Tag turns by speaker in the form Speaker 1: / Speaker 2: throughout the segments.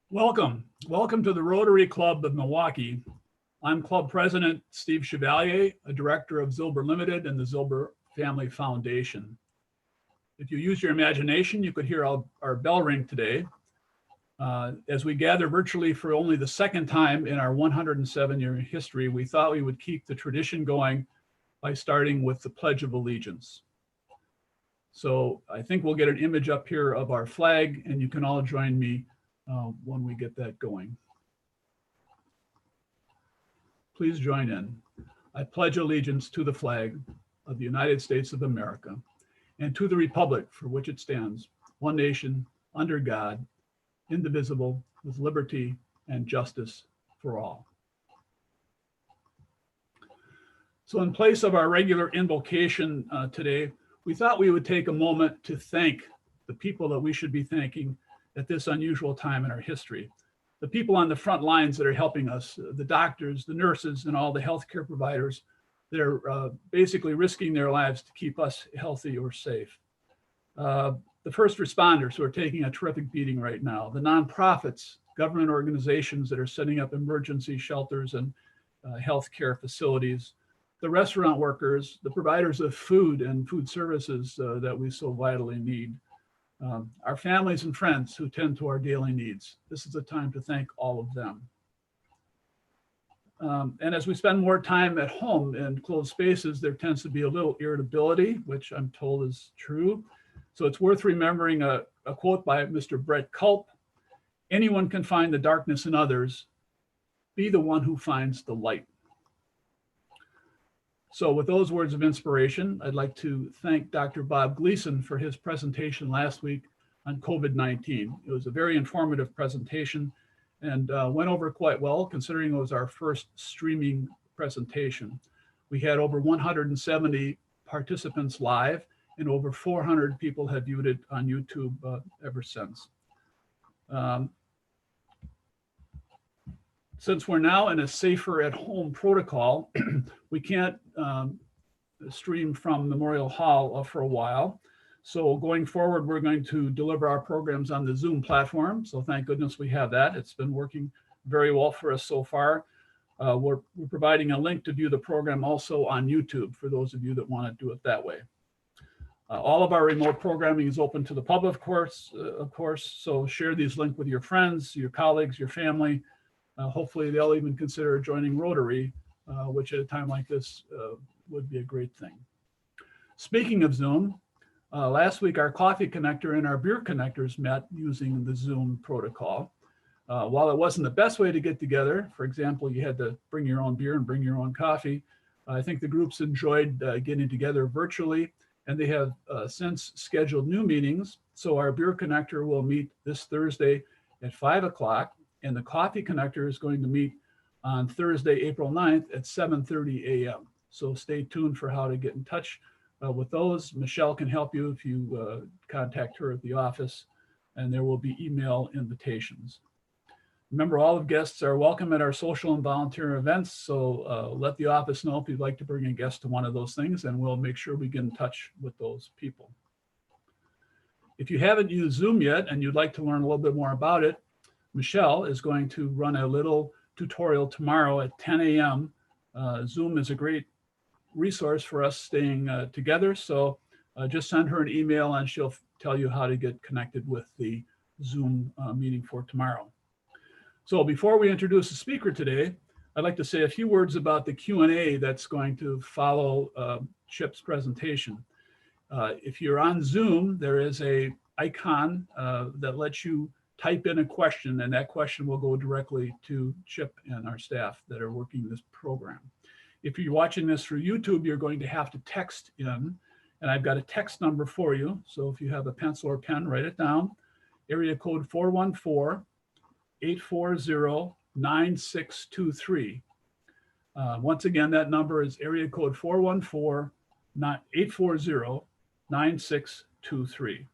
Speaker 1: Welcome to the Rotary Club of Milwaukee. I'm Club President Steve Chevalier, a director of Zilber Limited and the Zilber Family Foundation. If you use your imagination, you could hear our bell ring today. As we gather virtually for only the second time in our 107-year history, we thought we would keep the tradition going by starting with the Pledge of Allegiance. So I think we'll get an image up here of our flag, and you can all join me when we get that going. Please join in. I pledge allegiance to the flag of the United States of America and to the republic for which it stands, one nation, under God, indivisible, with liberty and justice for all. So in place of our regular invocation today, we thought we would take a moment to thank the people that we should be thanking at this unusual time in our history. The people on the front lines that are helping us, the doctors, the nurses, and all the healthcare providers that are basically risking their lives to keep us healthy or safe. The first responders who are taking a terrific beating right now, the nonprofits, government organizations that are setting up emergency shelters and healthcare facilities, the restaurant workers, the providers of food and food services that we so vitally need. Our families and friends who tend to our daily needs. This is a time to thank all of them. And as we spend more time at home in closed spaces, there tends to be a little irritability, which I'm told is true. So it's worth remembering a quote by Mr. Brett Culp: "Anyone can find the darkness in others. Be the one who finds the light." So with those words of inspiration, I'd like to thank Dr. Bob Gleason for his presentation last week on COVID-19. It was a very informative presentation and went over quite well, considering it was our first streaming presentation. We had over 170 participants live, and over 400 people have viewed it on YouTube ever since. Since we're now in a safer at home protocol, we can't stream from Memorial Hall for a while. So going forward, we're going to deliver our programs on the Zoom platform. So thank goodness we have that. It's been working very well for us so far. We're providing a link to view the program also on YouTube for those of you that want to do it that way. All of our remote programming is open to the public, of course. So share these links with your friends, your colleagues, your family. Hopefully they'll even consider joining Rotary, which at a time like this would be a great thing. Speaking of Zoom, last week our coffee connector and our beer connectors met using the Zoom protocol. While it wasn't the best way to get together, for example, you had to bring your own beer and bring your own coffee, I think the groups enjoyed getting together virtually, and they have since scheduled new meetings. So our beer connector will meet this Thursday at 5 o'clock. And the coffee connector is going to meet on Thursday, April 9th at 7:30 a.m. So stay tuned for how to get in touch with those. Michelle can help you if you contact her at the office, and there will be email invitations. Remember, all of guests are welcome at our social and volunteer events. So let the office know if you'd like to bring a guest to one of those things, and we'll make sure we get in touch with those people. If you haven't used Zoom yet and you'd like to learn a little bit more about it, Michelle is going to run a little tutorial tomorrow at 10 a.m. Zoom is a great resource for us staying together. So just send her an email and she'll tell you how to get connected with the Zoom meeting for tomorrow. So before we introduce the speaker today, I'd like to say a few words about the Q&A that's going to follow Chip's presentation. If you're on Zoom, there is a icon that lets you type in a question, and that question will go directly to Chip and our staff that are working this program. If you're watching this through YouTube, you're going to have to text in, and I've got a text number for you. So if you have a pencil or pen, write it down. Area code 414-840-9623. Once again, that number is area code 414-840-9623.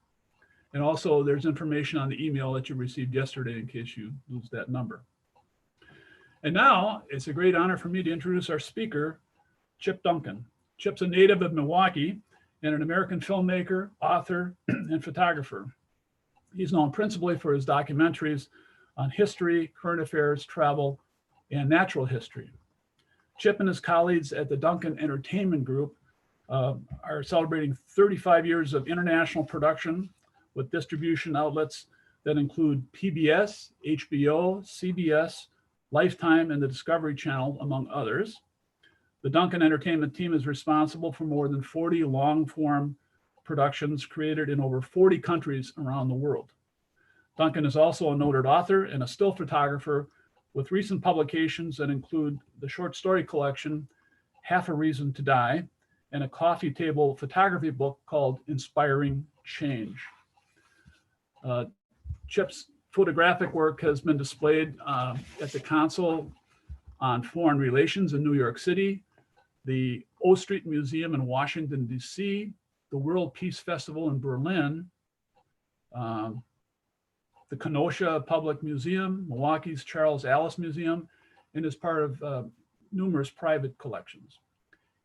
Speaker 1: And also there's information on the email that you received yesterday in case you lose that number. And now it's a great honor for me to introduce our speaker, Chip Duncan. Chip's a native of Milwaukee and an American filmmaker, author, and photographer. He's known principally for his documentaries on history, current affairs, travel, and natural history. Chip and his colleagues at the Duncan Entertainment Group are celebrating 35 years of international production with distribution outlets that include PBS, HBO, CBS, Lifetime, and the Discovery Channel, among others. The Duncan Entertainment team is responsible for more than 40 long-form productions created in over 40 countries around the world. Duncan is also a noted author and a still photographer with recent publications that include the short story collection, Half a Reason to Die, and a coffee table photography book called Inspiring Change. Chip's photographic work has been displayed at the Council on Foreign Relations in New York City, the O Street Museum in Washington, D.C., the World Peace Festival in Berlin, the Kenosha Public Museum, Milwaukee's Charles Allis Museum, and is part of numerous private collections.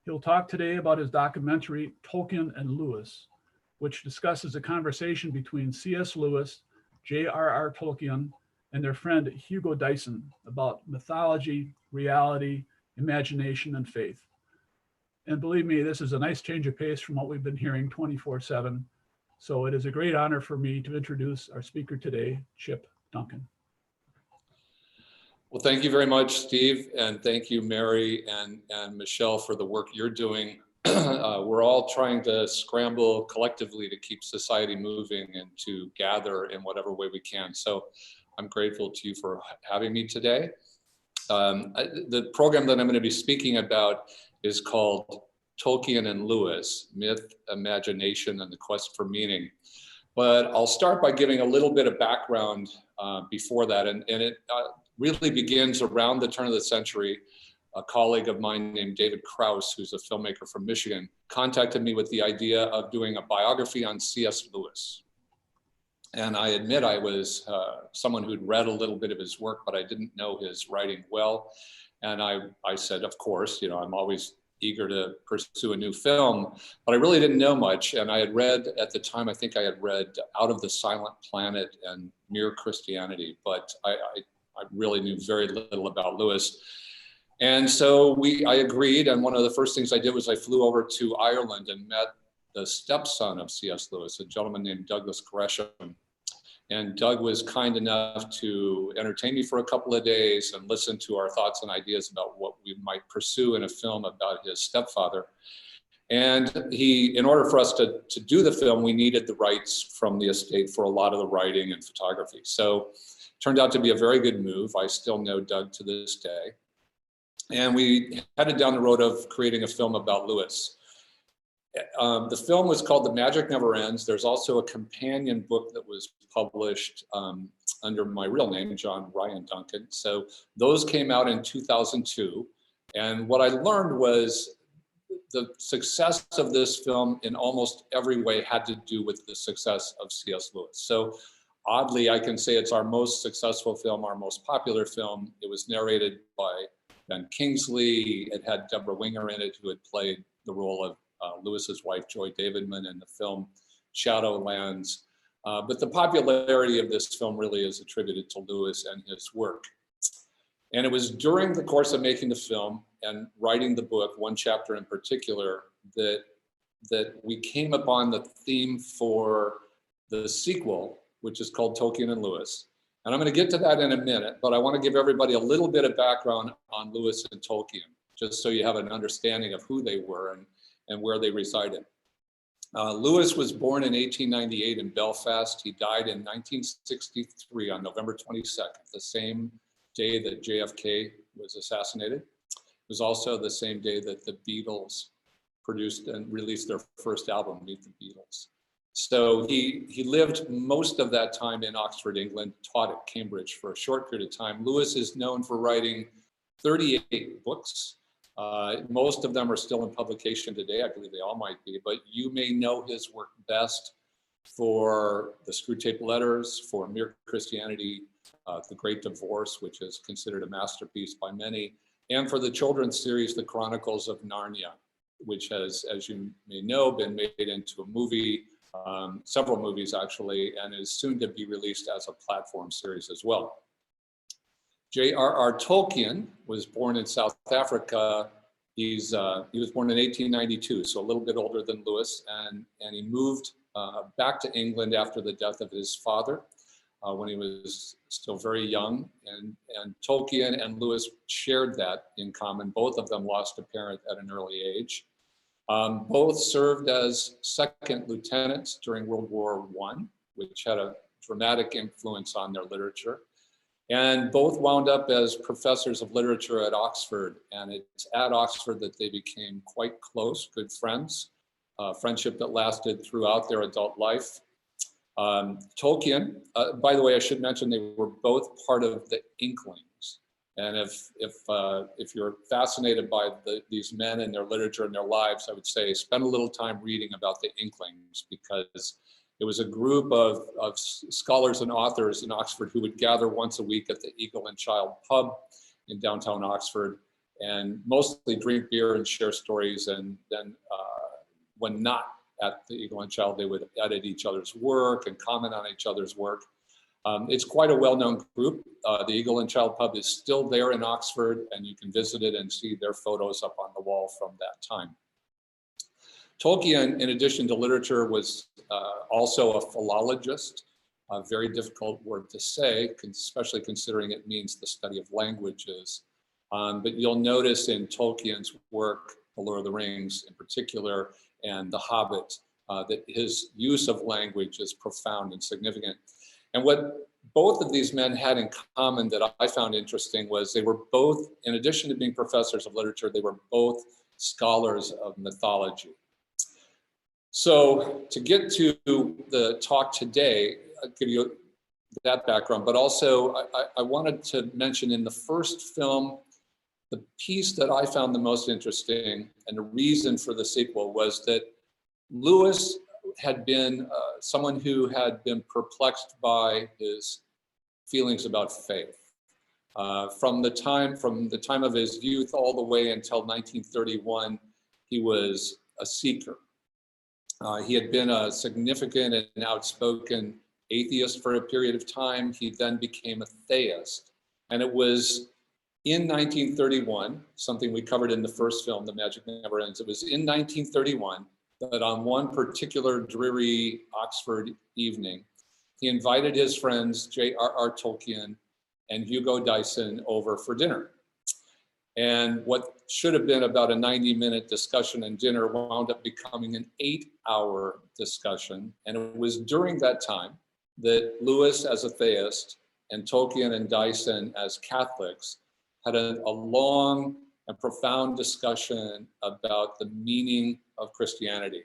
Speaker 1: He'll talk today about his documentary, Tolkien and Lewis, which discusses a conversation between C.S. Lewis, J.R.R. Tolkien, and their friend Hugo Dyson about mythology, reality, imagination, and faith. And believe me, this is a nice change of pace from what we've been hearing 24/7. So it is a great honor for me to introduce our speaker today, Chip Duncan.
Speaker 2: Well, thank you very much, Steve, and thank you, Mary and Michelle, for the work you're doing. We're all trying to scramble collectively to keep society moving and to gather in whatever way we can. So I'm grateful to you for having me today. The program that I'm going to be speaking about is called Tolkien and Lewis, Myth, Imagination, and the Quest for Meaning. But I'll start by giving a little bit of background before that. And it really begins around the turn of the century. A colleague of mine named David Krauss, who's a filmmaker from Michigan, contacted me with the idea of doing a biography on C.S. Lewis. And I admit I was someone who'd read a little bit of his work, but I didn't know his writing well. And I said, of course, you know, I'm always eager to pursue a new film, but I really didn't know much. And I had read at the time, I think I had read Out of the Silent Planet and Mere Christianity, but I really knew very little about Lewis. And so I agreed. And one of the first things I did was I flew over to Ireland and met the stepson of C.S. Lewis, a gentleman named Douglas Gresham. And Doug was kind enough to entertain me for a couple of days and listen to our thoughts and ideas about what we might pursue in a film about his stepfather. And in order for us to do the film, we needed the rights from the estate for a lot of the writing and photography. So it turned out to be a very good move. I still know Doug to this day. And we headed down the road of creating a film about Lewis. The film was called The Magic Never Ends. There's also a companion book that was published under my real name, John Ryan Duncan. So those came out in 2002. And what I learned was the success of this film in almost every way had to do with the success of C.S. Lewis. So oddly, I can say it's our most successful film, our most popular film. It was narrated by Ben Kingsley. It had Deborah Winger in it, who had played the role of Lewis's wife, Joy Davidman, in the film Shadowlands. But the popularity of this film really is attributed to Lewis and his work. And it was during the course of making the film and writing the book, one chapter in particular, that we came upon the theme for the sequel, which is called Tolkien and Lewis. And I'm going to get to that in a minute, but I want to give everybody a little bit of background on Lewis and Tolkien, just so you have an understanding of who they were and where they resided. Lewis was born in 1898 in Belfast. He died in 1963 on November 22nd, the same day that JFK was assassinated. It was also the same day that the Beatles produced and released their first album, Meet the Beatles. So he lived most of that time in Oxford, England, taught at Cambridge for a short period of time. Lewis is known for writing 38 books. Most of them are still in publication today. I believe they all might be, but you may know his work best for the Screwtape Letters, for Mere Christianity, The Great Divorce, which is considered a masterpiece by many, and for the children's series, The Chronicles of Narnia, which has, as you may know, been made into a movie, several movies actually, and is soon to be released as a platform series as well. J.R.R. Tolkien was born in South Africa. He was born in 1892, so a little bit older than Lewis, and he moved back to England after the death of his father when he was still very young. And Tolkien and Lewis shared that in common. Both of them lost a parent at an early age. Both served as second lieutenants during World War I, which had a dramatic influence on their literature. And both wound up as professors of literature at Oxford. And it's at Oxford that they became quite close, good friends, friendship that lasted throughout their adult life. Tolkien, by the way, I should mention they were both part of the Inklings. And if you're fascinated by these men and their literature and their lives, I would say spend a little time reading about the Inklings, because it was a group of scholars and authors in Oxford who would gather once a week at the Eagle and Child pub in downtown Oxford and mostly drink beer and share stories. And then when not at the Eagle and Child, they would edit each other's work and comment on each other's work. It's quite a well-known group. The Eagle and Child pub is still there in Oxford, and you can visit it and see their photos up on the wall from that time. Tolkien, in addition to literature, was also a philologist, a very difficult word to say, especially considering it means the study of languages. But you'll notice in Tolkien's work, The Lord of the Rings in particular, and The Hobbit, that his use of language is profound and significant. And what both of these men had in common that I found interesting was they were both, in addition to being professors of literature, they were both scholars of mythology. So to get to the talk today, I'll give you that background, but also I wanted to mention in the first film, the piece that I found the most interesting and the reason for the sequel was that Lewis had been someone who had been perplexed by his feelings about faith. From the time of his youth all the way until 1931, he was a seeker. He had been a significant and outspoken atheist for a period of time. He then became a theist. And it was in 1931, something we covered in the first film, The Magic Never Ends. It was in 1931 that on one particular dreary Oxford evening, he invited his friends J.R.R. Tolkien and Hugo Dyson over for dinner. And what should have been about a 90-minute discussion and dinner wound up becoming an 8-hour discussion. And it was during that time that Lewis as a theist and Tolkien and Dyson as Catholics had a long and profound discussion about the meaning of Christianity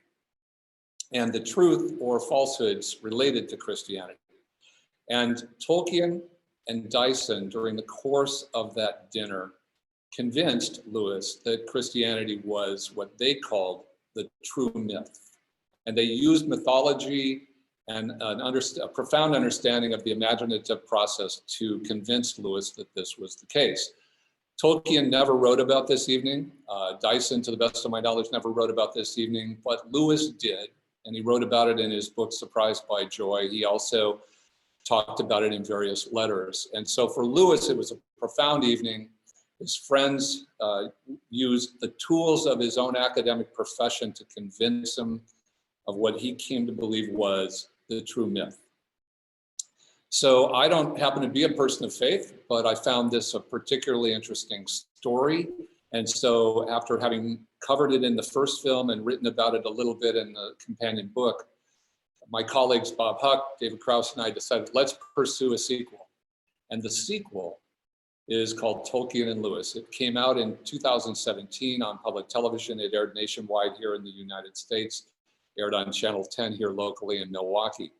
Speaker 2: and the truth or falsehoods related to Christianity. And Tolkien and Dyson, during the course of that dinner, convinced Lewis that Christianity was what they called the true myth. And they used mythology and a profound understanding of the imaginative process to convince Lewis that this was the case. Tolkien never wrote about this evening. Dyson, to the best of my knowledge, never wrote about this evening, but Lewis did. And he wrote about it in his book, Surprised by Joy. He also talked about it in various letters. And so for Lewis, it was a profound evening. His friends used the tools of his own academic profession to convince him of what he came to believe was the true myth. So I don't happen to be a person of faith, but I found this a particularly interesting story. And so after having covered it in the first film and written about it a little bit in the companion book, my colleagues Bob Huck, David Krause, and I decided let's pursue a sequel. And the sequel is called Tolkien and Lewis. It came out in 2017 on public television. It aired nationwide here in the United States, aired on Channel 10 here locally in Milwaukee.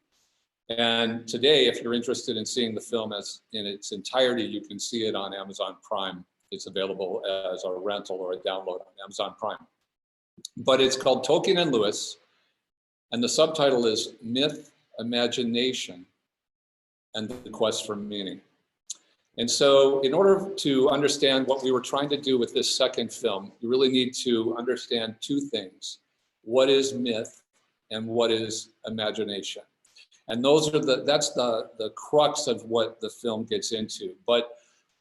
Speaker 2: And today, if you're interested in seeing the film in its entirety, you can see it on Amazon Prime. It's available as a rental or a download on Amazon Prime. But it's called Tolkien and Lewis, and the subtitle is Myth, Imagination, and the Quest for Meaning. And so in order to understand what we were trying to do with this second film, you really need to understand two things. What is myth and what is imagination? And that's the crux of what the film gets into. But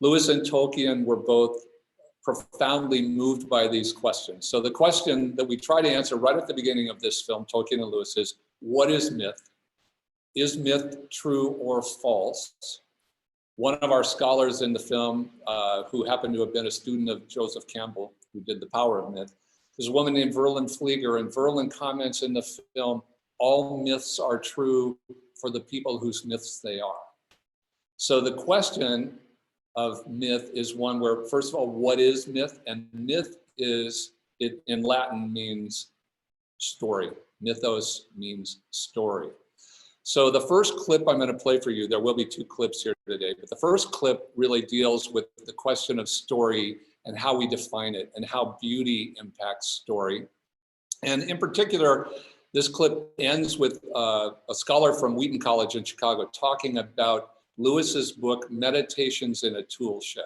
Speaker 2: Lewis and Tolkien were both profoundly moved by these questions. So the question that we try to answer right at the beginning of this film, Tolkien and Lewis, is what is myth? Is myth true or false? One of our scholars in the film, who happened to have been a student of Joseph Campbell, who did The Power of Myth, is a woman named Verlyn Flieger, and Verlyn comments in the film, all myths are true for the people whose myths they are. So the question of myth is one where, first of all, what is myth? And myth is, it in Latin means story. Mythos means story. So the first clip I'm going to play for you, there will be 2 clips here today, but the first clip really deals with the question of story and how we define it and how beauty impacts story. And in particular, this clip ends with a scholar from Wheaton College in Chicago talking about Lewis's book, Meditations in a Tool Shed.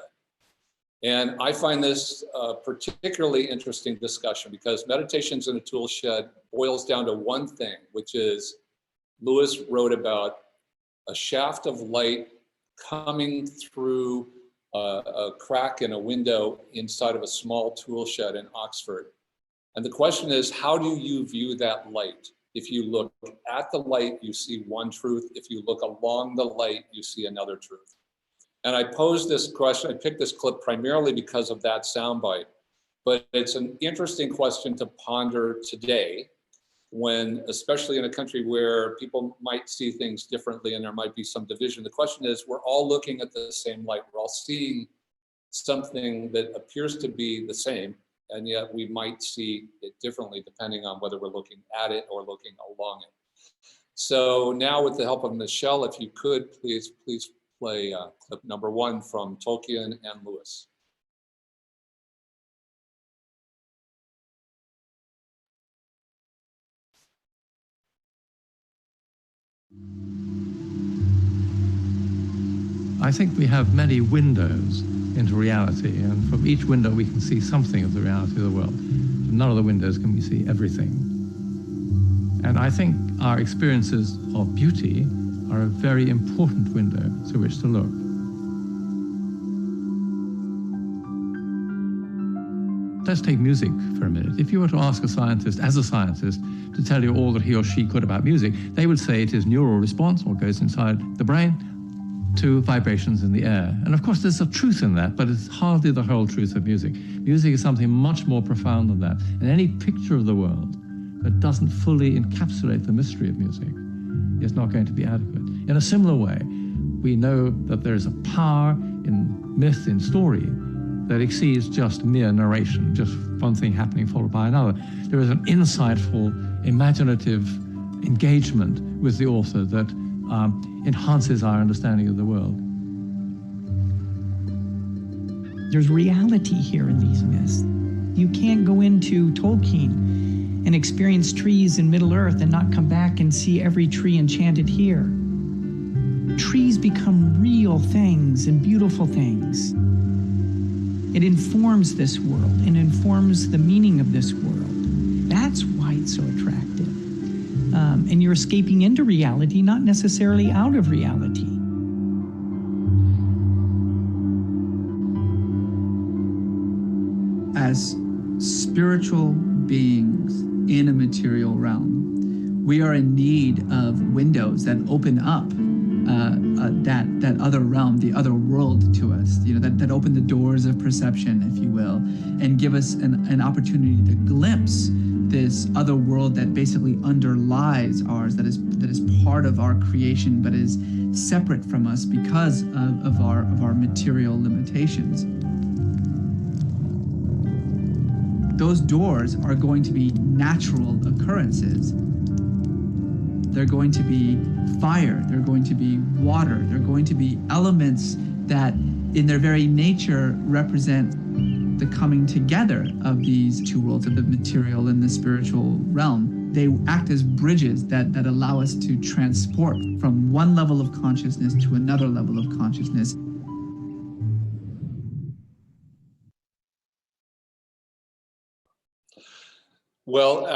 Speaker 2: And I find this a particularly interesting discussion because Meditations in a Tool Shed boils down to one thing, which is Lewis wrote about a shaft of light coming through a crack in a window inside of a small tool shed in Oxford. And the question is, how do you view that light? If you look at the light, you see one truth. If you look along the light, you see another truth. And I posed this question, I picked this clip primarily because of that soundbite, but it's an interesting question to ponder today when, especially in a country where people might see things differently and there might be some division. The question is, we're all looking at the same light. We're all seeing something that appears to be the same, and yet we might see it differently depending on whether we're looking at it or looking along it. So now with the help of Michelle, if you could, please play clip number 1 from Tolkien and Lewis.
Speaker 3: I think we have many windows into reality, and from each window we can see something of the reality of the world. From none of the windows can we see everything. And I think our experiences of beauty are a very important window through which to look. Let's take music for a minute. If you were to ask a scientist, as a scientist, to tell you all that he or she could about music, they would say it is neural response, what goes inside the brain, to vibrations in the air. And of course there's a truth in that, but it's hardly the whole truth of music. Music is something much more profound than that. And any picture of the world that doesn't fully encapsulate the mystery of music is not going to be adequate. In a similar way, we know that there is a power in myth, in story, that exceeds just mere narration, just one thing happening followed by another. There is an insightful, imaginative engagement with the author that enhances our understanding of the world.
Speaker 4: There's reality here in these myths. You can't go into Tolkien and experience trees in Middle-earth and not come back and see every tree enchanted here. Trees become real things and beautiful things. It informs this world and informs the meaning of this world. That's why it's so attractive. And you're escaping into reality, not necessarily out of reality.
Speaker 5: As spiritual beings in a material realm, we are in need of windows that open up that other realm, the other world to us, that open the doors of perception, if you will, and give us an opportunity to glimpse this other world that basically underlies ours, that is part of our creation, but is separate from us because of our material limitations. Those doors are going to be natural occurrences. They're going to be fire, they're going to be water, they're going to be elements that in their very nature represent the coming together of these two worlds, of the material and the spiritual realm. They act as bridges that allow us to transport from one level of consciousness to another level of consciousness.
Speaker 2: Well,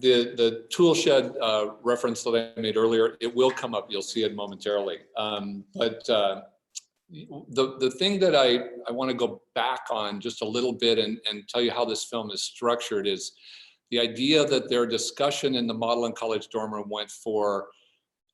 Speaker 2: the tool shed reference that I made earlier, it will come up. You'll see it momentarily. But The thing that I want to go back on just a little bit and tell you how this film is structured is the idea that their discussion in the Model and College dorm room went for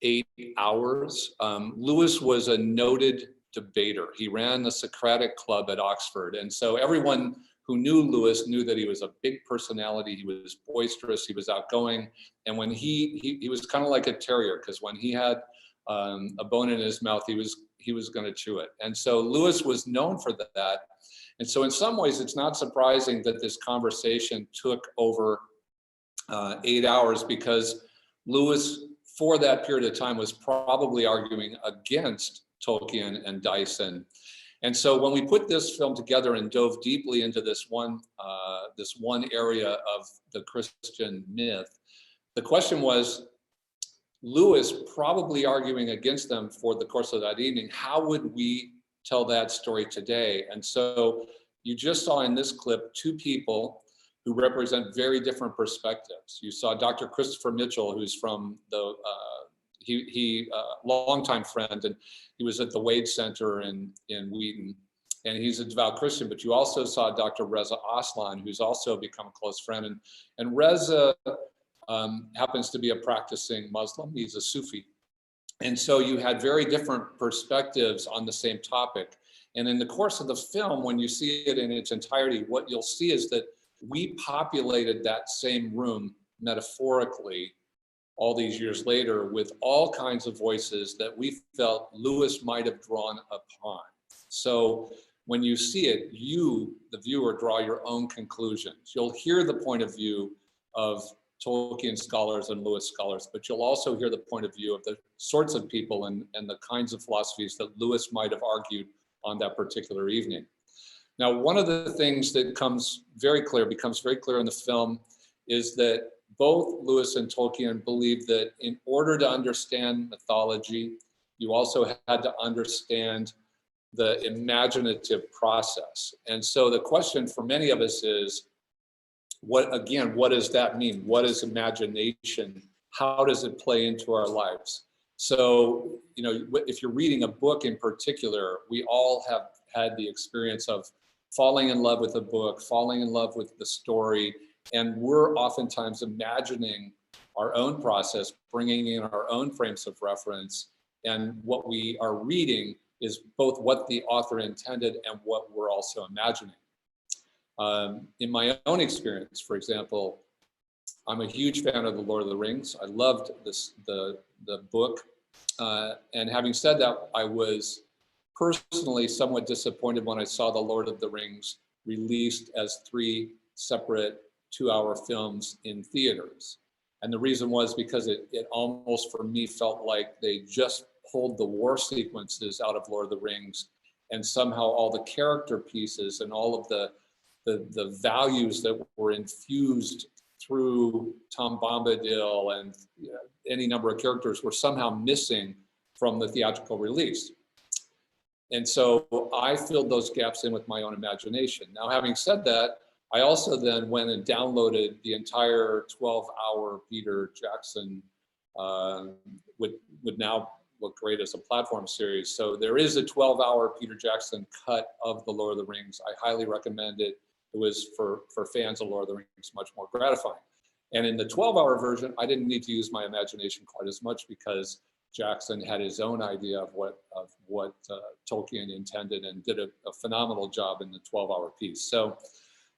Speaker 2: 8 hours. Lewis was a noted debater. He ran the Socratic Club at Oxford. And so everyone who knew Lewis knew that he was a big personality. He was boisterous, he was outgoing. And when he was kind of like a terrier, because when he had a bone in his mouth, he was going to chew it. And so Lewis was known for that. And so in some ways, it's not surprising that this conversation took over 8 hours, because Lewis, for that period of time, was probably arguing against Tolkien and Dyson. And so when we put this film together and dove deeply into this one area of the Christian myth, the question was, Lewis probably arguing against them for the course of that evening, how would we tell that story today? And so you just saw in this clip 2 people who represent very different perspectives. You saw Dr. Christopher Mitchell, who's from the, longtime friend, and he was at the Wade Center in Wheaton, and he's a devout Christian. But you also saw Dr. Reza Aslan, who's also become a close friend. And Reza happens to be a practicing Muslim. He's a Sufi. And so you had very different perspectives on the same topic. And in the course of the film, when you see it in its entirety, what you'll see is that we populated that same room metaphorically all these years later with all kinds of voices that we felt Lewis might have drawn upon. So when you see it, you, the viewer, draw your own conclusions. You'll hear the point of view of Tolkien scholars and Lewis scholars, but you'll also hear the point of view of the sorts of people and the kinds of philosophies that Lewis might have argued on that particular evening. Now, one of the things that becomes very clear in the film is that both Lewis and Tolkien believed that in order to understand mythology, you also had to understand the imaginative process. And so the question for many of us is, what does that mean? What is imagination? How does it play into our lives? So, if you're reading a book in particular, we all have had the experience of falling in love with a book, falling in love with the story, and we're oftentimes imagining our own process, bringing in our own frames of reference, and what we are reading is both what the author intended and what we're also imagining. In my own experience, for example, I'm a huge fan of The Lord of the Rings. I loved the book. And having said that, I was personally somewhat disappointed when I saw The Lord of the Rings released as 3 separate 2-hour films in theaters. And the reason was because it almost, for me, felt like they just pulled the war sequences out of Lord of the Rings, and somehow all the character pieces and all of the values that were infused through Tom Bombadil and any number of characters were somehow missing from the theatrical release. And so I filled those gaps in with my own imagination. Now, having said that, I also then went and downloaded the entire 12-hour Peter Jackson, would now look great as a platform series. So there is a 12-hour Peter Jackson cut of The Lord of the Rings. I highly recommend it. It was for fans of Lord of the Rings much more gratifying. And in the 12-hour version, I didn't need to use my imagination quite as much because Jackson had his own idea of what Tolkien intended and did a phenomenal job in the 12-hour piece. So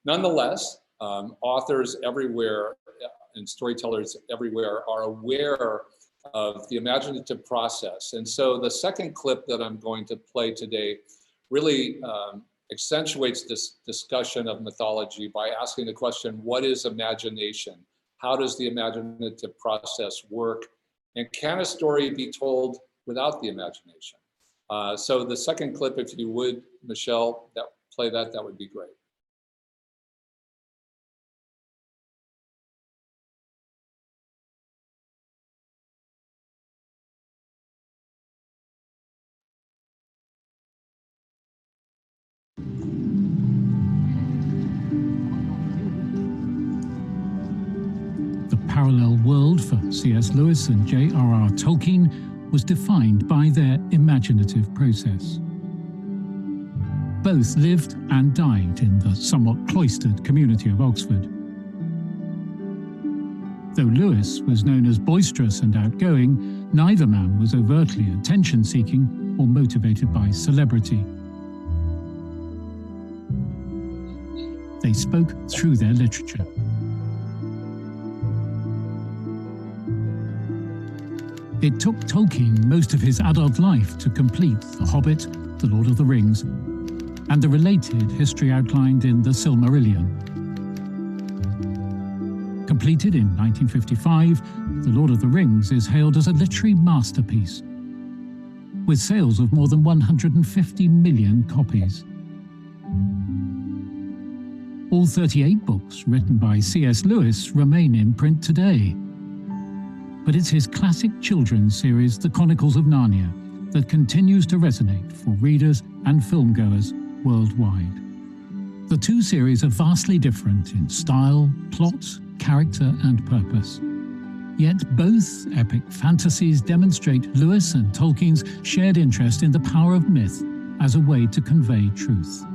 Speaker 2: nonetheless, authors everywhere and storytellers everywhere are aware of the imaginative process. And so the second clip that I'm going to play today really accentuates this discussion of mythology by asking the question, what is imagination? How does the imaginative process work? And can a story be told without the imagination? So the second clip, if you would, Michelle, play that would be great.
Speaker 6: Parallel world for C.S. Lewis and J.R.R. Tolkien was defined by their imaginative process. both lived and died in the somewhat cloistered community of Oxford. Though Lewis was known as boisterous and outgoing, neither man was overtly attention-seeking or motivated by celebrity. They spoke through their literature. It took Tolkien most of his adult life to complete The Hobbit, The Lord of the Rings, and the related history outlined in The Silmarillion. Completed in 1955, The Lord of the Rings is hailed as a literary masterpiece, with sales of more than 150 million copies. All 38 books written by C.S. Lewis remain in print today. But it's his classic children's series, The Chronicles of Narnia, that continues to resonate for readers and filmgoers worldwide. The two series are vastly different in style, plot, character, and purpose. Yet both epic fantasies demonstrate Lewis and Tolkien's shared interest in the power of myth as a way to convey truth.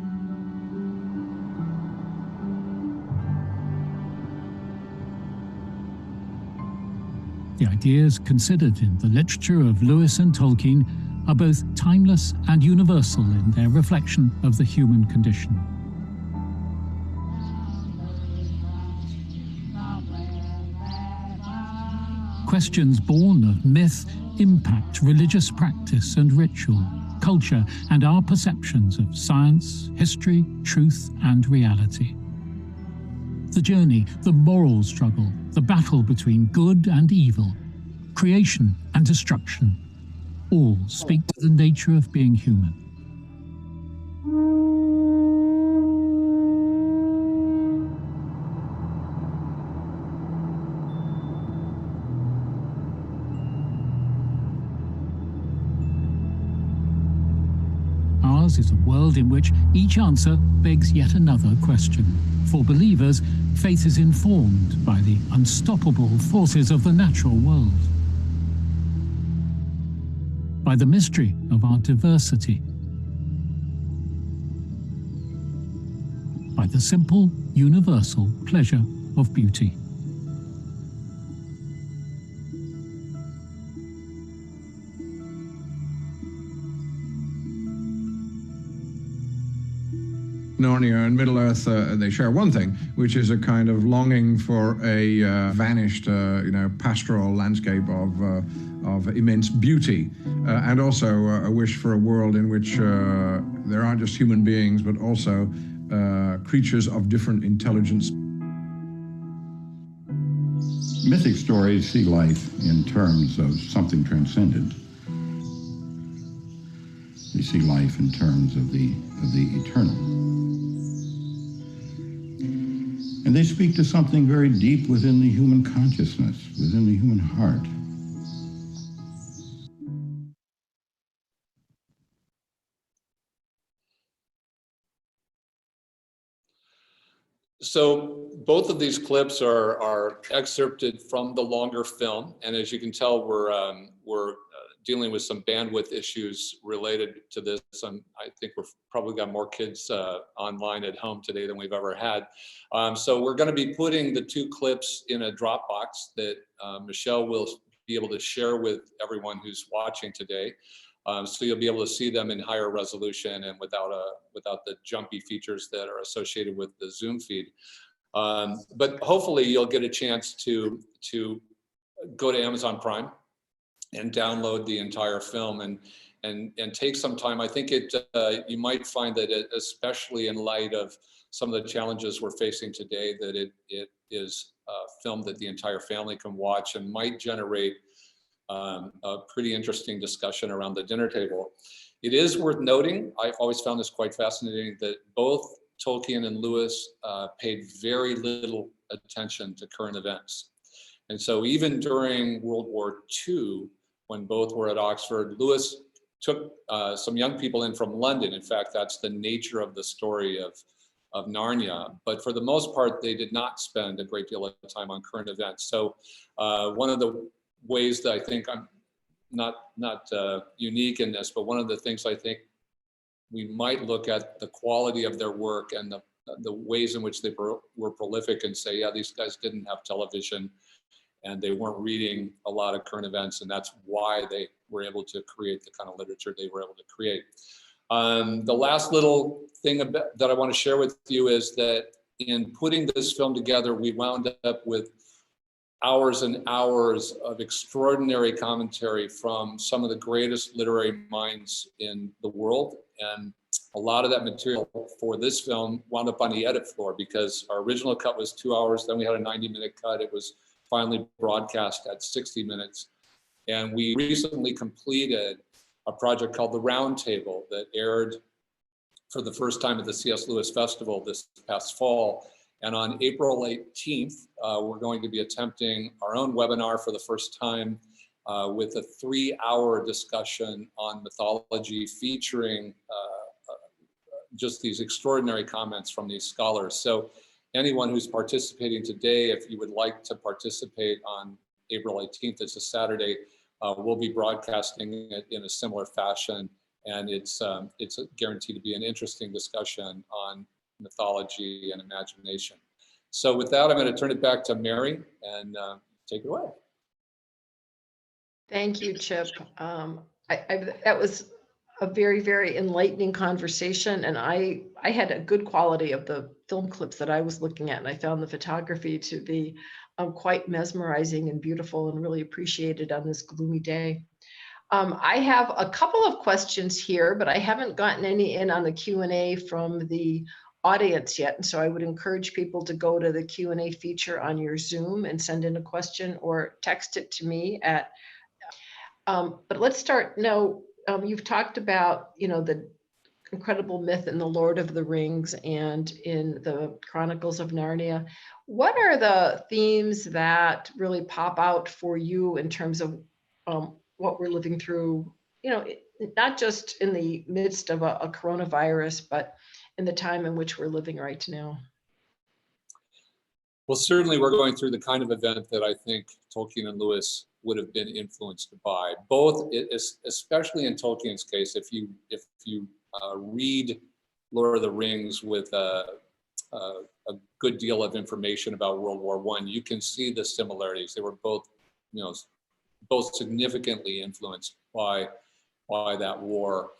Speaker 6: The ideas considered in the literature of Lewis and Tolkien are both timeless and universal in their reflection of the human condition. Questions born of myth impact religious practice and ritual, culture, and our perceptions of science, history, truth, and reality. The journey, the moral struggle, the battle between good and evil, creation and destruction, all speak to the nature of being human. Ours is a world in which each answer begs yet another question. For believers, faith is informed by the unstoppable forces of the natural world, by the mystery of our diversity, by the simple, universal pleasure of beauty.
Speaker 7: Narnia and Middle-earth, they share one thing, which is a kind of longing for a vanished, pastoral landscape of immense beauty, and also a wish for a world in which there aren't just human beings, but also creatures of different intelligence.
Speaker 8: Mythic stories see life in terms of something transcendent. They see life in terms of the eternal. And they speak to something very deep within the human consciousness, within the human heart.
Speaker 2: So both of these clips are excerpted from the longer film, and as you can tell, we're dealing with some bandwidth issues related to this. I think we've probably got more kids online at home today than we've ever had. So we're going to be putting the two clips in a Dropbox that Michelle will be able to share with everyone who's watching today. So you'll be able to see them in higher resolution and without the jumpy features that are associated with the Zoom feed. But hopefully you'll get a chance to go to Amazon Prime and download the entire film and take some time. I think you might find that especially in light of some of the challenges we're facing today, that it is a film that the entire family can watch and might generate a pretty interesting discussion around the dinner table. It is worth noting, I've always found this quite fascinating, that both Tolkien and Lewis paid very little attention to current events. And so even during World War II, when both were at Oxford, Lewis took some young people in from London. In fact, that's the nature of the story of Narnia. But for the most part, they did not spend a great deal of time on current events. So one of the ways that I think I'm not unique in this, but one of the things I think we might look at the quality of their work and the ways in which they were prolific and say, yeah, these guys didn't have television and they weren't reading a lot of current events, and that's why they were able to create the kind of literature they were able to create. The last little thing that I want to share with you is that in putting this film together, we wound up with hours and hours of extraordinary commentary from some of the greatest literary minds in the world. And a lot of that material for this film wound up on the edit floor because our original cut was 2 hours, then we had a 90-minute cut. It was finally broadcast at 60 minutes. And we recently completed a project called the Roundtable that aired for the first time at the C.S. Lewis Festival this past fall. And on April 18th, we're going to be attempting our own webinar for the first time with a 3-hour discussion on mythology featuring just these extraordinary comments from these scholars. So anyone who's participating today, if you would like to participate on April 18th, it's a Saturday, we'll be broadcasting it in a similar fashion. And it's guaranteed to be an interesting discussion on mythology and imagination. So with that, I'm going to turn it back to Mary and take it away.
Speaker 9: Thank you, Chip. That was a very, very enlightening conversation, and I had a good quality of the film clips that I was looking at, and I found the photography to be quite mesmerizing and beautiful, and really appreciated on this gloomy day. I have a couple of questions here, but I haven't gotten any in on the Q&A from the audience yet. And so I would encourage people to go to the Q&A feature on your Zoom and send in a question or text it to me at, but let's start now. You've talked about, the incredible myth in the Lord of the Rings and in the Chronicles of Narnia. What are the themes that really pop out for you in terms of what we're living through, not just in the midst of a coronavirus, but in the time in which we're living right now?
Speaker 2: Well, certainly we're going through the kind of event that I think Tolkien and Lewis would have been influenced by, both, especially in Tolkien's case. If you read Lord of the Rings with a good deal of information about World War I, you can see the similarities. They were both, both significantly influenced by that war.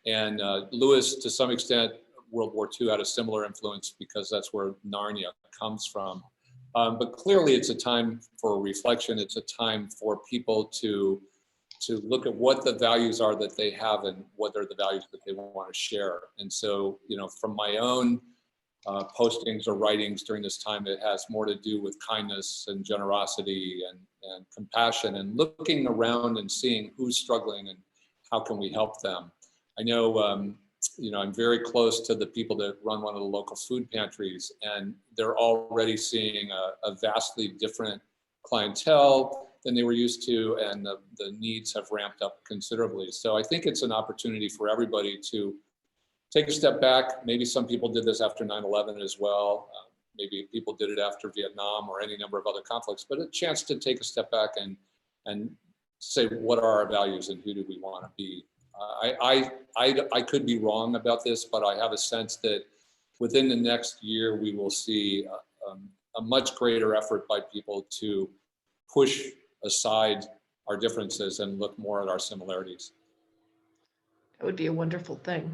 Speaker 2: And Lewis, to some extent, World War II had a similar influence because that's where Narnia comes from. But clearly it's a time for reflection. It's a time for people to look at what the values are that they have and what are the values that they want to share. And so, from my own postings or writings during this time, it has more to do with kindness and generosity and compassion and looking around and seeing who's struggling and how can we help them. I know, I'm very close to the people that run one of the local food pantries, and they're already seeing a vastly different clientele than they were used to, and the needs have ramped up considerably. So I think it's an opportunity for everybody to take a step back. Maybe some people did this after 9/11 as well. Maybe people did it after Vietnam or any number of other conflicts, but a chance to take a step back and say, what are our values and who do we want to be? I could be wrong about this, but I have a sense that within the next year, we will see a much greater effort by people to push aside our differences and look more at our similarities.
Speaker 9: That would be a wonderful thing.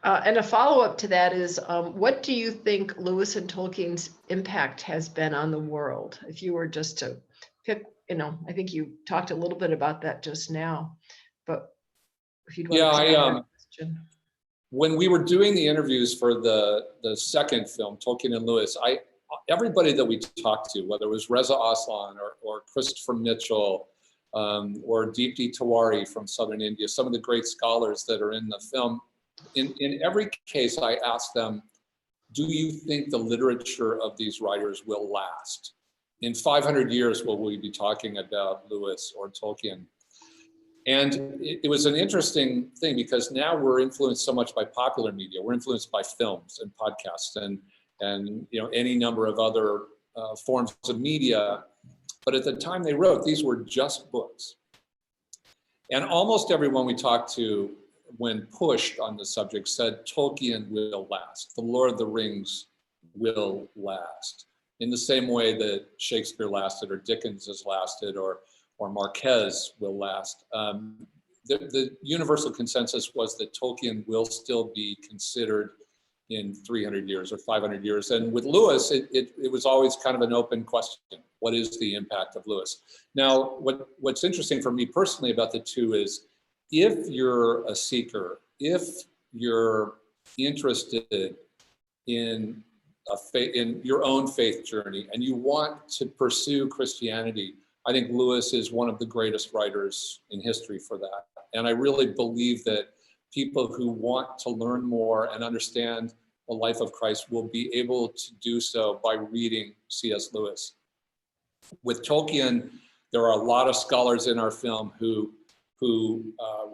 Speaker 9: And a follow-up to that is, what do you think Lewis and Tolkien's impact has been on the world? If you were just to pick, I think you talked a little bit about that just now, but if you'd want to expand that question.
Speaker 2: When we were doing the interviews for the second film, Tolkien and Lewis, everybody that we talked to, whether it was Reza Aslan or Christopher Mitchell or Deepti Tiwari from Southern India, some of the great scholars that are in the film, in every case I asked them, do you think the literature of these writers will last? In 500 years, will we be talking about Lewis or Tolkien? And it was an interesting thing because now we're influenced so much by popular media. We're influenced by films and podcasts and any number of other forms of media. But at the time they wrote, these were just books. And almost everyone we talked to when pushed on the subject, said Tolkien will last. The Lord of the Rings will last. In the same way that Shakespeare lasted, or Dickens has lasted, or Marquez will last. The universal consensus was that Tolkien will still be considered in 300 years or 500 years. And with Lewis, it was always kind of an open question. What is the impact of Lewis? Now, what's interesting for me personally about the two is, if you're a seeker, if you're interested in in your own faith journey and you want to pursue Christianity, I think Lewis is one of the greatest writers in history for that. And I really believe that people who want to learn more and understand the life of Christ will be able to do so by reading C.S. Lewis. With Tolkien, there are a lot of scholars in our film who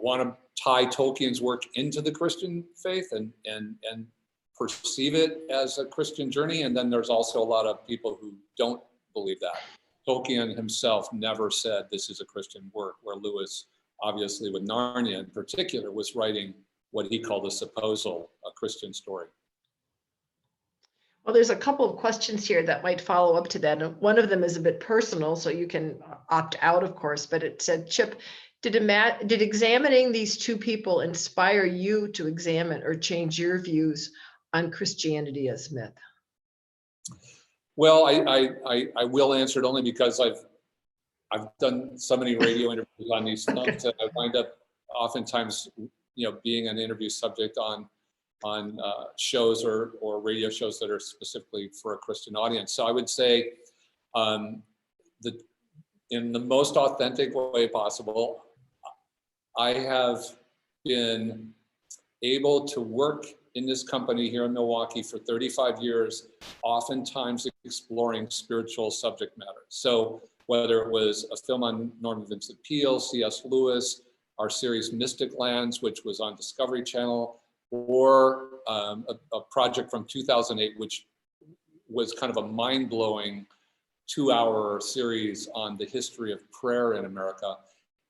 Speaker 2: want to tie Tolkien's work into the Christian faith and perceive it as a Christian journey. And then there's also a lot of people who don't believe that. Tolkien himself never said this is a Christian work, where Lewis, obviously with Narnia in particular, was writing what he called a supposal, a Christian story.
Speaker 9: Well, there's a couple of questions here that might follow up to that. And one of them is a bit personal, so you can opt out, of course, but it said, Chip, did examining these two people inspire you to examine or change your views on Christianity as myth?
Speaker 2: Well, I will answer it only because I've done so many radio interviews on these films, and I wind up oftentimes, being an interview subject on shows or radio shows that are specifically for a Christian audience. So I would say, that in the most authentic way possible, I have been able to work in this company here in Milwaukee for 35 years, oftentimes exploring spiritual subject matter. So whether it was a film on Norman Vincent Peale, C.S. Lewis, our series Mystic Lands, which was on Discovery Channel, or a project from 2008, which was kind of a mind-blowing 2-hour series on the history of prayer in America.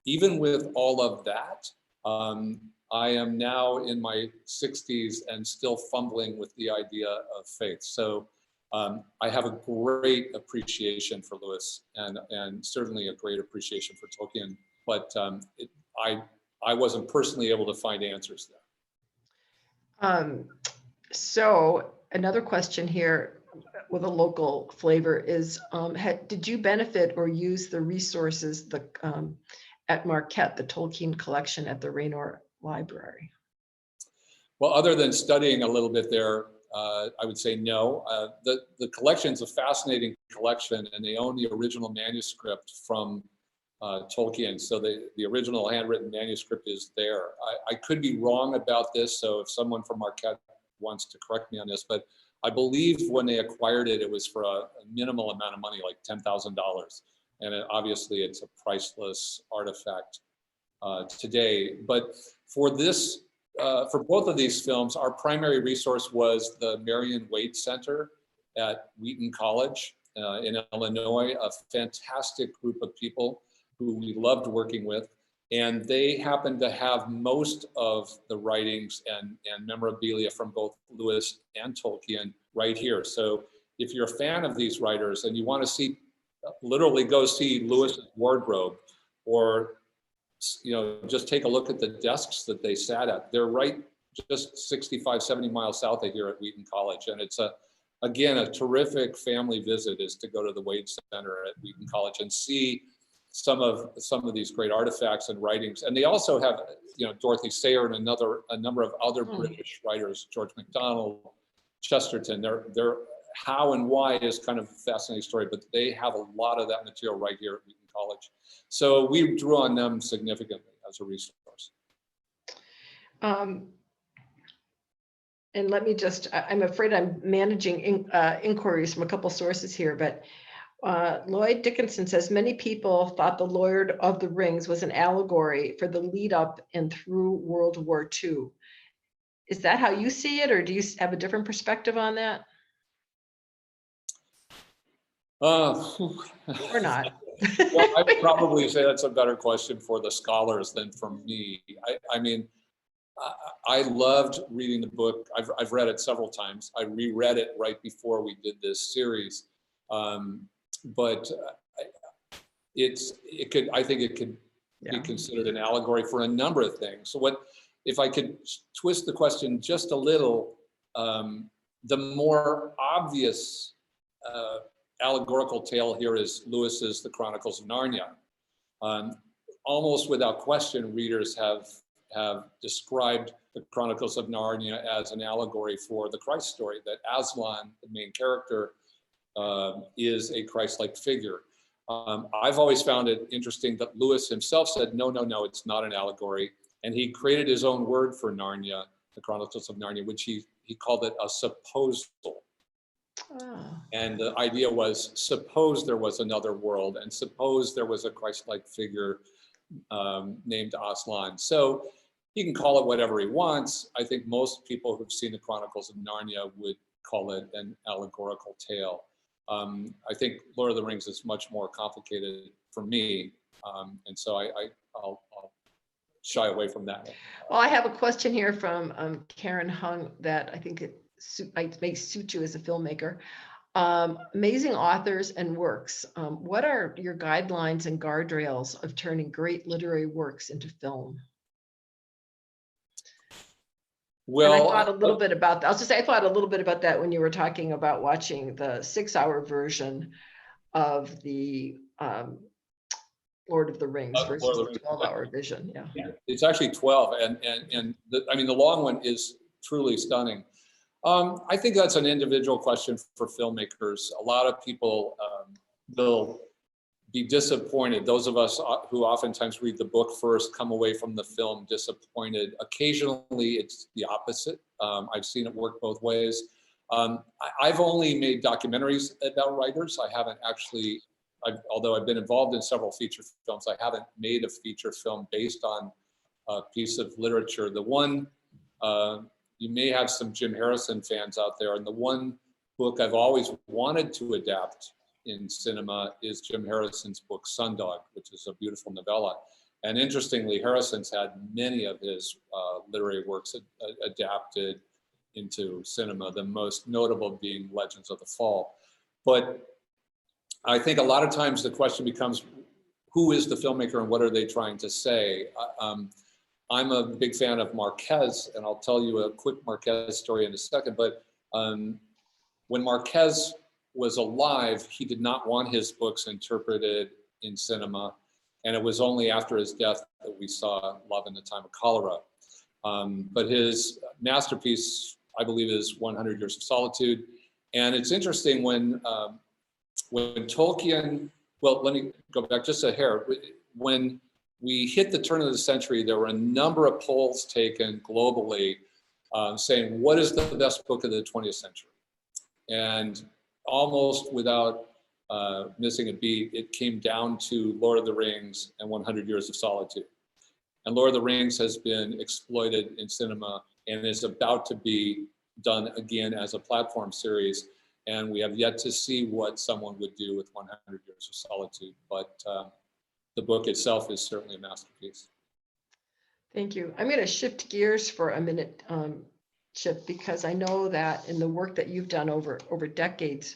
Speaker 2: Even with all of that, I am now in my 60s and still fumbling with the idea of faith. So I have a great appreciation for Lewis and certainly a great appreciation for Tolkien, but I wasn't personally able to find answers there.
Speaker 9: So another question here with a local flavor is, did you benefit or use the resources at Marquette, the Tolkien collection at the Raynor Library?
Speaker 2: Well, other than studying a little bit there, I would say no. The collection's a fascinating collection, and they own the original manuscript from Tolkien. So the original handwritten manuscript is there. I could be wrong about this, so if someone from Marquette wants to correct me on this, but I believe when they acquired it, it was for a minimal amount of money, like $10,000. And obviously it's a priceless artifact today. But for this, for both of these films, our primary resource was the Marion Wade Center at Wheaton College in Illinois, a fantastic group of people who we loved working with. And they happened to have most of the writings and memorabilia from both Lewis and Tolkien right here. So if you're a fan of these writers and you want to see, literally go see Lewis's wardrobe, or just take a look at the desks that they sat at. They're right just 65, 70 miles south of here at Wheaton College. And it's again, a terrific family visit is to go to the Wade Center at Wheaton College and see some of these great artifacts and writings. And they also have, Dorothy Sayre and a number of other British writers, George MacDonald, Chesterton. They're how and why is kind of a fascinating story, but they have a lot of that material right here at Wheaton College. So we drew on them significantly as a resource.
Speaker 9: And let me I'm afraid I'm managing inquiries from a couple sources here, but Lloyd Dickinson says, many people thought The Lord of the Rings was an allegory for the lead up and through World War II. Is that how you see it, or do you have a different perspective on that? Or not?
Speaker 2: Well, I'd probably say that's a better question for the scholars than for me. I mean, I loved reading the book. I've read it several times. I reread it right before we did this series. But I think it could be considered an allegory for a number of things. So if I could twist the question just a little, the more obvious allegorical tale here is Lewis's The Chronicles of Narnia. Almost without question, readers have described the Chronicles of Narnia as an allegory for the Christ story, that Aslan, the main character, is a Christ-like figure. I've always found it interesting that Lewis himself said, no, it's not an allegory. And he created his own word for Narnia, the Chronicles of Narnia, which he called it a supposal. Oh. And the idea was, suppose there was another world, and suppose there was a Christ-like figure named Aslan. So he can call it whatever he wants. I think most people who've seen the Chronicles of Narnia would call it an allegorical tale. I think Lord of the Rings is much more complicated for me, and so I'll shy away from that.
Speaker 9: Well, I have a question here from Karen Hung that I think it may suit you as a filmmaker. Amazing authors and works. What are your guidelines and guardrails of turning great literary works into film? Well, and I thought a little bit about that. I'll just say I thought a little bit about that when you were talking about watching the 6-hour version of the Lord of the Rings versus the 12-hour vision. Yeah,
Speaker 2: it's actually 12, and the long one is truly stunning. I think that's an individual question for filmmakers. A lot of people will be disappointed. Those of us who oftentimes read the book first come away from the film disappointed. Occasionally, it's the opposite. I've seen it work both ways. I've only made documentaries about writers. I haven't actually, although I've been involved in several feature films, I haven't made a feature film based on a piece of literature. The one, you may have some Jim Harrison fans out there, and the one book I've always wanted to adapt in cinema is Jim Harrison's book Sundog, which is a beautiful novella. And interestingly, Harrison's had many of his literary works adapted into cinema, the most notable being Legends of the Fall. But I think a lot of times the question becomes, who is the filmmaker and what are they trying to say? I'm a big fan of Marquez, and I'll tell you a quick Marquez story in a second, but when Marquez was alive, he did not want his books interpreted in cinema, and it was only after his death that we saw Love in the Time of Cholera. But his masterpiece, I believe, is 100 Years of Solitude. And it's interesting when Tolkien, well, let me go back just a hair. When we hit the turn of the century, there were a number of polls taken globally saying, what is the best book of the 20th century? And almost without missing a beat, it came down to Lord of the Rings and 100 Years of Solitude. And Lord of the Rings has been exploited in cinema and is about to be done again as a platform series. And we have yet to see what someone would do with 100 Years of Solitude. But the book itself is certainly a masterpiece.
Speaker 9: Thank you. I'm going to shift gears for a minute, Chip, because I know that in the work that you've done over decades,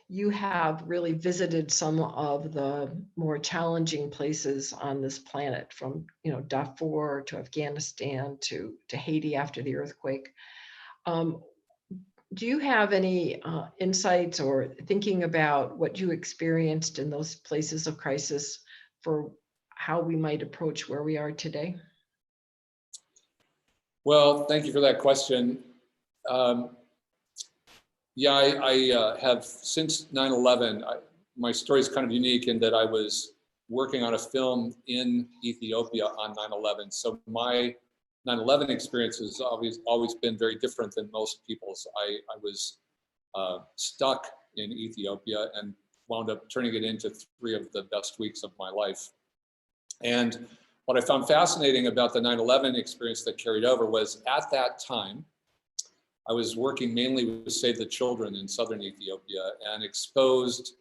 Speaker 9: you have really visited some of the more challenging places on this planet, from Darfur to Afghanistan to Haiti after the earthquake. Do you have any insights or thinking about what you experienced in those places of crisis for how we might approach where we are today?
Speaker 2: Well, thank you for that question. Yeah, I have, since 9/11, my story is kind of unique in that I was working on a film in Ethiopia on 9/11. So my 9/11 experience has always been very different than most people's. I was stuck in Ethiopia and wound up turning it into 3 of the best weeks of my life. And what I found fascinating about the 9/11 experience that carried over was, at that time, I was working mainly with Save the Children in southern Ethiopia and exposed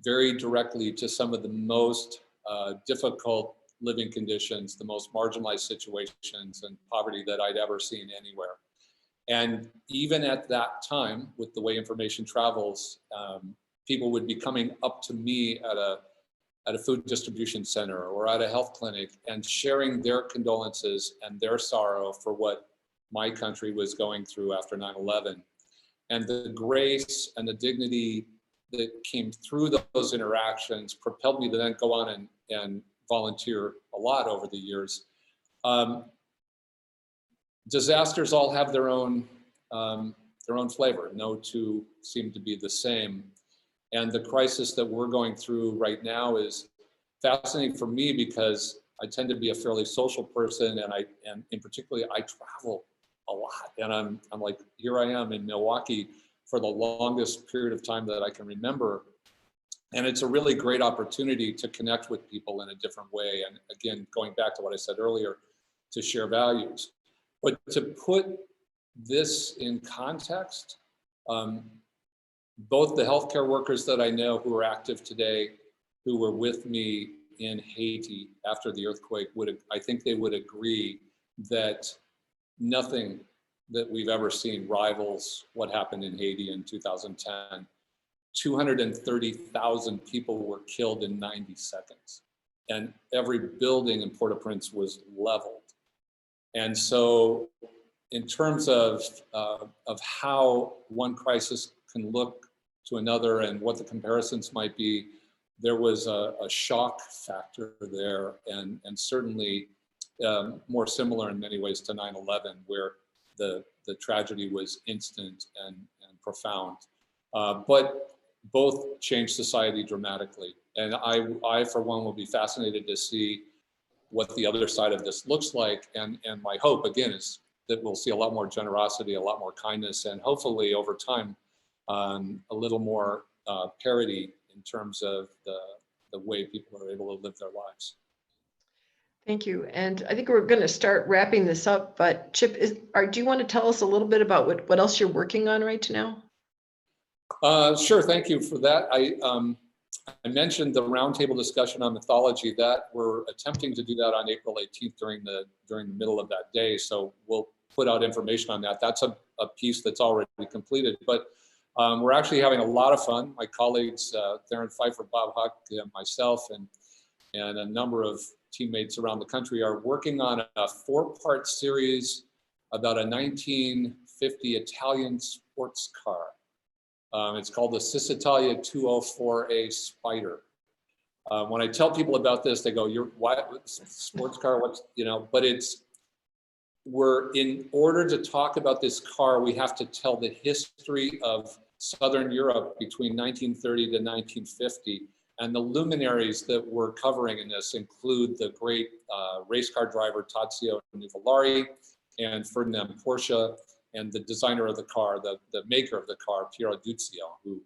Speaker 2: very directly to some of the most difficult living conditions, the most marginalized situations and poverty that I'd ever seen anywhere. And even at that time, with the way information travels, people would be coming up to me at a food distribution center or at a health clinic and sharing their condolences and their sorrow for what my country was going through after 9/11. And the grace and the dignity that came through those interactions propelled me to then go on and volunteer a lot over the years. Disasters all have their own flavor. No two seem to be the same. And the crisis that we're going through right now is fascinating for me because I tend to be a fairly social person, and in particular, I travel a lot. And I'm like, here I am in Milwaukee for the longest period of time that I can remember. And it's a really great opportunity to connect with people in a different way. And again, going back to what I said earlier, to share values. But to put this in context, both the healthcare workers that I know who are active today, who were with me in Haiti after the earthquake, I think they would agree that nothing that we've ever seen rivals what happened in Haiti in 2010. 230,000 people were killed in 90 seconds. And every building in Port-au-Prince was leveled. And so in terms of how one crisis can look to another and what the comparisons might be, there was a shock factor there, and certainly more similar in many ways to 9/11, where the tragedy was instant and profound. But both changed society dramatically. And I, for one, will be fascinated to see what the other side of this looks like. And my hope, again, is that we'll see a lot more generosity, a lot more kindness, and hopefully over time, a little more parity in terms of the way people are able to live their lives.
Speaker 9: Thank you. And I think we're going to start wrapping this up, but Chip, do you want to tell us a little bit about what else you're working on right now?
Speaker 2: Sure, thank you for that. I mentioned the roundtable discussion on mythology. That we're attempting to do that on April 18th during the middle of that day. So we'll put out information on that. That's a piece that's already completed. But we're actually having a lot of fun. My colleagues, Theron Pfeiffer, Bob Huck, myself, and a number of teammates around the country are working on a 4-part series about a 1950 Italian sports car. It's called the Cisitalia 204A Spider. When I tell people about this, they go, "You're what? Sports car? What's, you know?" But in order to talk about this car, we have to tell the history of Southern Europe between 1930 to 1950. And the luminaries that we're covering in this include the great race car driver Tazio Nuvolari and Ferdinand Porsche, and the designer of the car, the maker of the car, Piero Duzio, who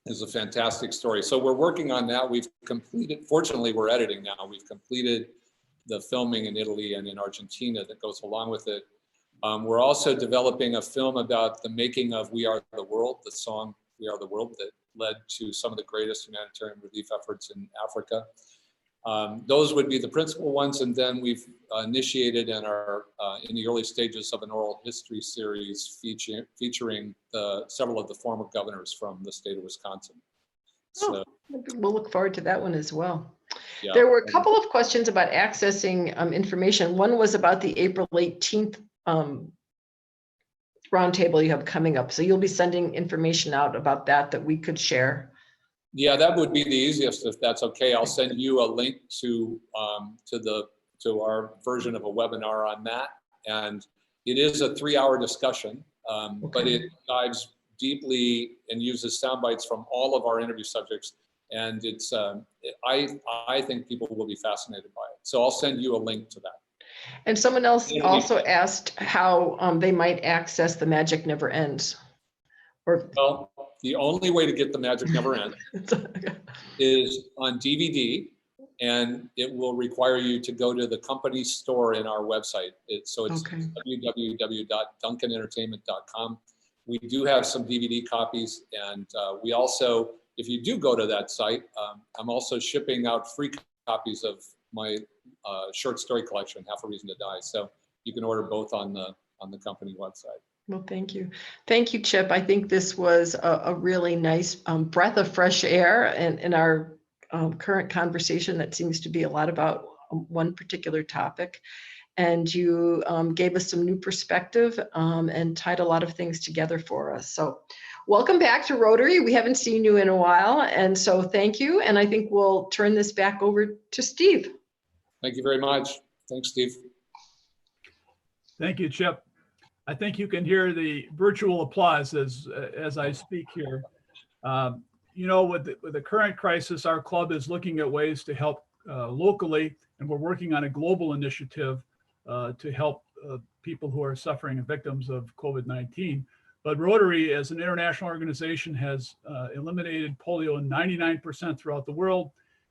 Speaker 2: is a fantastic story. So we're working on that. We've completed, fortunately, we're editing now. We've completed the filming in Italy and in Argentina that goes along with it. We're also developing a film about the making of We Are the World, the song We Are the World that led to some of the greatest humanitarian relief efforts in Africa. Those would be the principal ones, and then we've initiated and are in the early stages of an oral history series featuring several of the former governors from the state of Wisconsin. So,
Speaker 9: we'll look forward to that one as well.
Speaker 2: Yeah.
Speaker 9: There were a couple of questions about accessing information. One was about the April 18th roundtable you have coming up. So you'll be sending information out about that we could share.
Speaker 2: Yeah, that would be the easiest if that's okay. I'll send you a link to our version of a webinar on that, and it is a 3-hour discussion, but it dives deeply and uses sound bites from all of our interview subjects, and it's I think people will be fascinated by it. So I'll send you a link to that.
Speaker 9: And someone else also asked how they might access The Magic Never Ends.
Speaker 2: Well, the only way to get The Magic Never Ends is on DVD, and it will require you to go to the company store in our website. It's www.duncanentertainment.com. We do have some DVD copies, and we also, if you do go to that site, I'm also shipping out free copies of my short story collection, Half a Reason to Die. So you can order both on the company website.
Speaker 9: Well, thank you. Thank you, Chip. I think this was a really nice breath of fresh air in our current conversation that seems to be a lot about one particular topic. And you gave us some new perspective and tied a lot of things together for us. So welcome back to Rotary. We haven't seen you in a while. And so thank you. And I think we'll turn this back over to Steve.
Speaker 2: Thank you very much. Thanks, Steve.
Speaker 1: Thank you, Chip. I think you can hear the virtual applause as I speak here. You know, with the current crisis, our club is looking at ways to help locally, and we're working on a global initiative to help people who are suffering and victims of COVID-19. But Rotary, as an international organization, has eliminated polio in 99% throughout the world,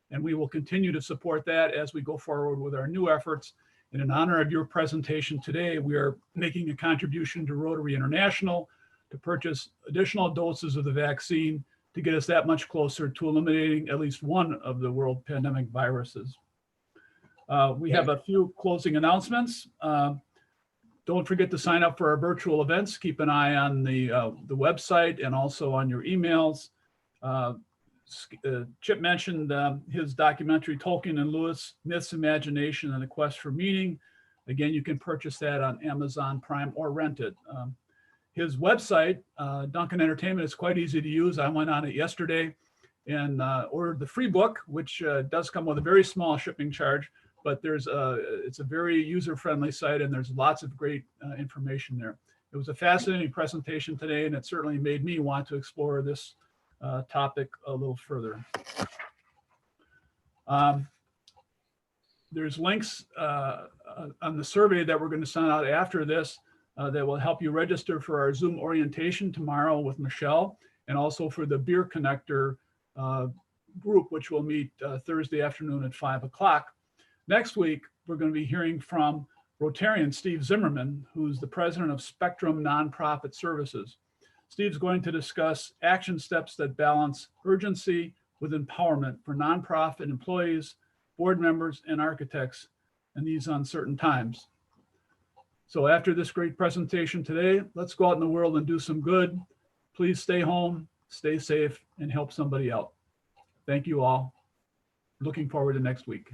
Speaker 1: and we will continue to support that as we go forward with our new efforts. And in honor of your presentation today, we are making a contribution to Rotary International to purchase additional doses of the vaccine to get us that much closer to eliminating at least one of the world pandemic viruses. We have a few closing announcements. Don't forget to sign up for our virtual events. Keep an eye on the website and also on your emails. Chip mentioned his documentary, Tolkien and Lewis, Myths, Imagination, and the Quest for Meaning. Again, you can purchase that on Amazon Prime or rent it. His website, Duncan Entertainment, is quite easy to use. I went on it yesterday and ordered the free book, which does come with a very small shipping charge, but it's a very user-friendly site and there's lots of great information there. It was a fascinating presentation today, and it certainly made me want to explore this topic a little further. There's links on the survey that we're going to send out after this that will help you register for our Zoom orientation tomorrow with Michelle, and also for the Beer Connector group, which will meet Thursday afternoon at 5 o'clock. Next week, we're going to be hearing from Rotarian Steve Zimmerman, who's the president of Spectrum Nonprofit Services. Steve's going to discuss action steps that balance urgency with empowerment for nonprofit employees, board members, and architects in these uncertain times. So after this great presentation today, let's go out in the world and do some good. Please stay home, stay safe, and help somebody out. Thank you all. Looking forward to next week.